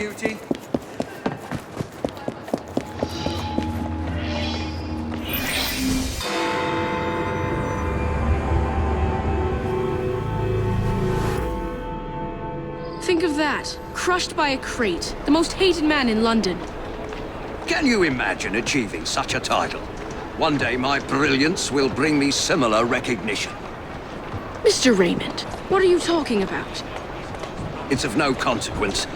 cutie. Think of that. Crushed by a crate. The most hated man in London. Can you imagine achieving such a title? One day my brilliance will bring me similar recognition. Mr. Raymond, what are you talking about? It's of no consequence.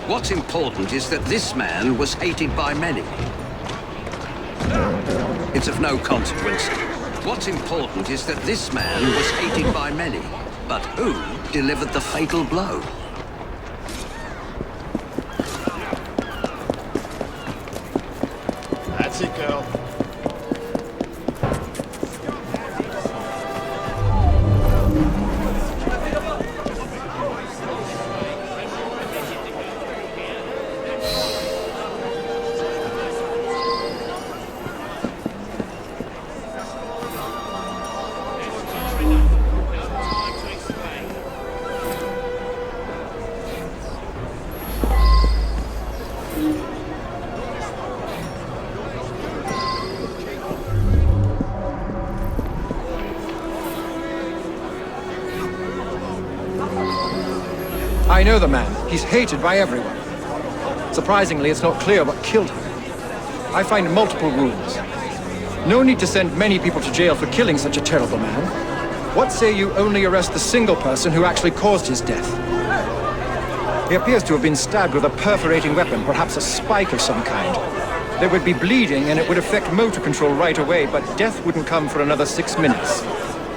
What's important is that this man was hated by many. It's of no consequence. What's important is that this man was hated by many. But who delivered the fatal blow? That's it, girl. I know the man. He's hated by everyone. Surprisingly, it's not clear what killed him. I find multiple wounds. No need to send many people to jail for killing such a terrible man. What say you only arrest the single person who actually caused his death? He appears to have been stabbed with a perforating weapon, perhaps a spike of some kind. There would be bleeding and it would affect motor control right away, but death wouldn't come for another 6 minutes.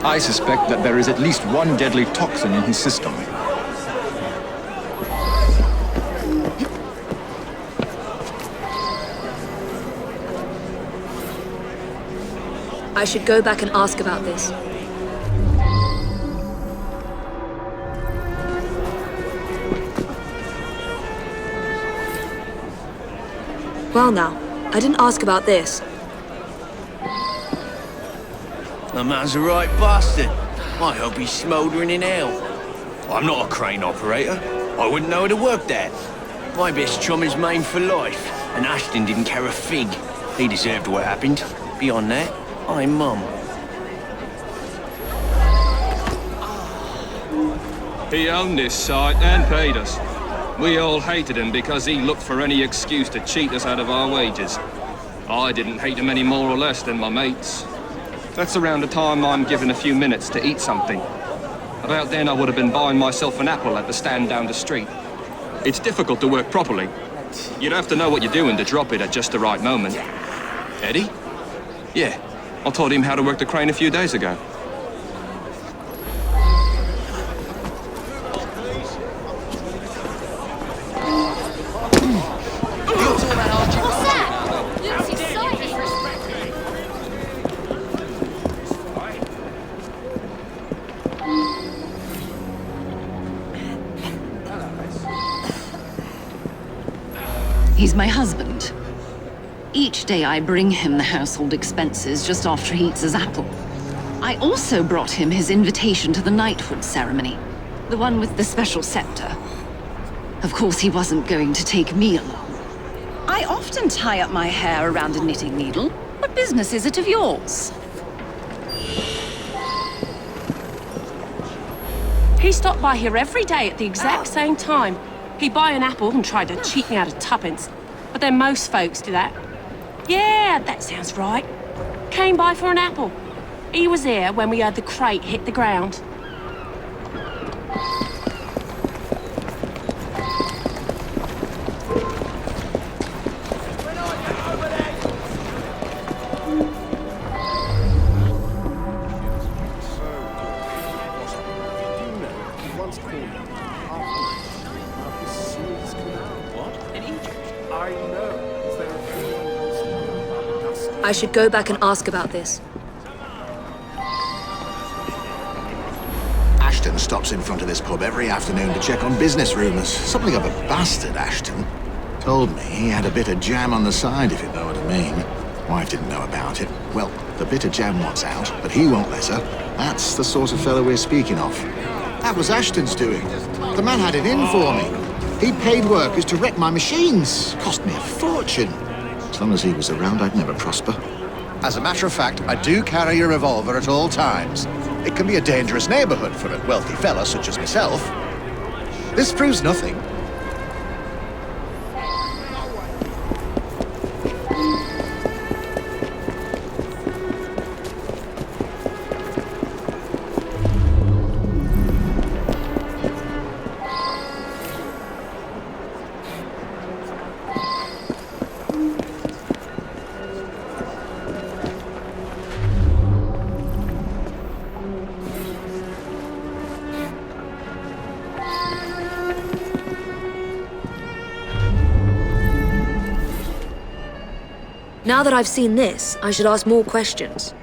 I suspect that there is at least one deadly toxin in his system. I should go back and ask about this. Well now, I didn't ask about this. The man's a right bastard. I hope he's smouldering in hell. I'm not a crane operator. I wouldn't know how to work that. My best chum is maimed for life, and Ashton didn't care a fig. He deserved what happened. Beyond that, I'm mum. He owned this site and paid us. We all hated him because he looked for any excuse to cheat us out of our wages. I didn't hate him any more or less than my mates. That's around the time I'm given a few minutes to eat something. About then I would have been buying myself an apple at the stand down the street. It's difficult to work properly. You'd have to know what you're doing to drop it at just the right moment. Eddie? Yeah, I taught him how to work the crane a few days ago. He's my husband. Each day I bring him the household expenses just after he eats his apple. I also brought him his invitation to the knighthood ceremony, the one with the special scepter. Of course, he wasn't going to take me along. I often tie up my hair around a knitting needle. What business is it of yours? He stopped by here every day at the exact same time. He'd buy an apple and try to cheat me out of tuppence. But then most folks do that. Yeah, that sounds right. Came by for an apple. He was here when we heard the crate hit the ground. I should go back and ask about this. Ashton stops in front of this pub every afternoon to check on business rumours. Something of a bastard, Ashton. Told me he had a bit of jam on the side, if you know what I mean. Wife didn't know about it. Well, the bit of jam wants out, but he won't let her. That's the sort of fellow we're speaking of. That was Ashton's doing. The man had it in for me. He paid workers to wreck my machines. Cost me a fortune. As long as he was around, I'd never prosper. As a matter of fact, I do carry a revolver at all times. It can be a dangerous neighborhood for a wealthy fella such as myself. This proves nothing. Now that I've seen this, I should ask more questions.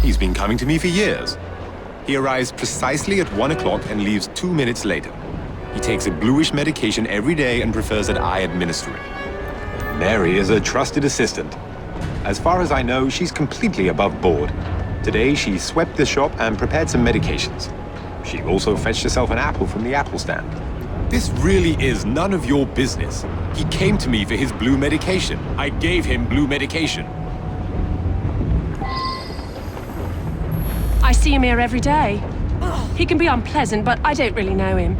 He's been coming to me for years. He arrives precisely at 1 o'clock and leaves 2 minutes later. He takes a bluish medication every day and prefers that I administer it. Mary is a trusted assistant. As far as I know, she's completely above board. Today, she swept the shop and prepared some medications. She also fetched herself an apple from the apple stand. This really is none of your business. He came to me for his blue medication. I gave him blue medication. I see him here every day. He can be unpleasant, but I don't really know him.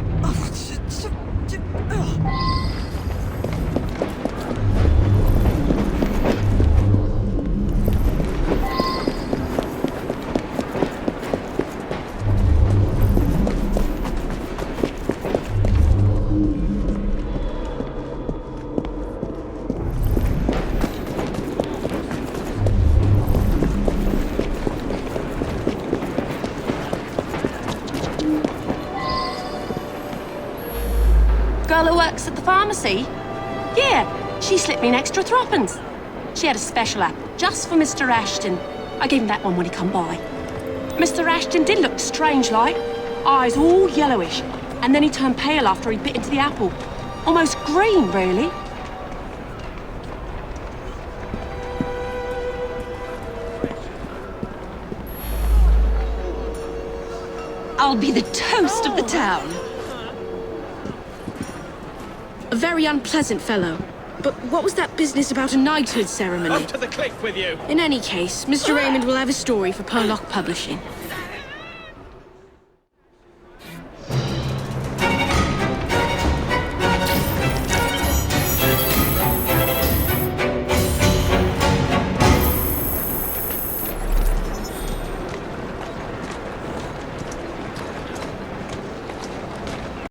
Girl who works at the pharmacy? Yeah, she slipped me an extra threepence. She had a special apple just for Mr. Ashton. I gave him that one when he come by. Mr. Ashton did look strange-like, eyes all yellowish, and then he turned pale after he bit into the apple. Almost green, really. I'll be the toast of the town. A very unpleasant fellow. But what was that business about a knighthood ceremony? Up to the cliff with you! In any case, Mr. Raymond will have a story for Pollock Publishing.